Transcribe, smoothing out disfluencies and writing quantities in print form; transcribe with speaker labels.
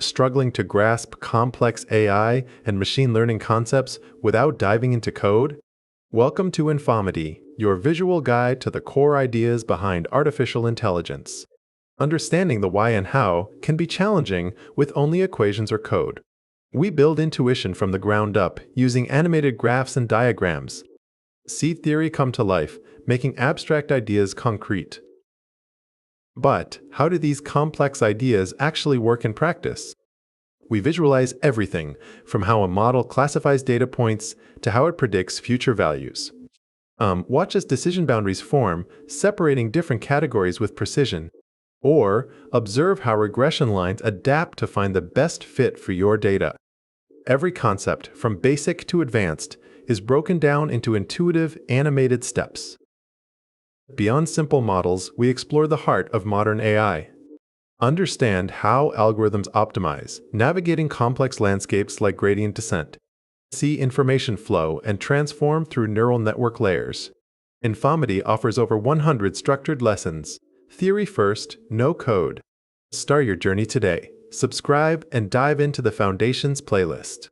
Speaker 1: Struggling to grasp complex AI and machine learning concepts without diving into code? Welcome to Infomity, your visual guide to the core ideas behind artificial intelligence. Understanding the why and how can be challenging with only equations or code. We build intuition from the ground up using animated graphs and diagrams. See theory come to life, making abstract ideas concrete. But how do these complex ideas actually work in practice? We visualize everything, from how a model classifies data points to how it predicts future values. Watch as decision boundaries form, separating different categories with precision. Or observe how regression lines adapt to find the best fit for your data. Every concept, from basic to advanced, is broken down into intuitive, animated steps. Beyond simple models, we explore the heart of modern AI. Understand how algorithms optimize, navigating complex landscapes like gradient descent. See information flow and transform through neural network layers. Infomity offers over 100 structured lessons. Theory first, no code. Start your journey today. Subscribe and dive into the Foundations playlist.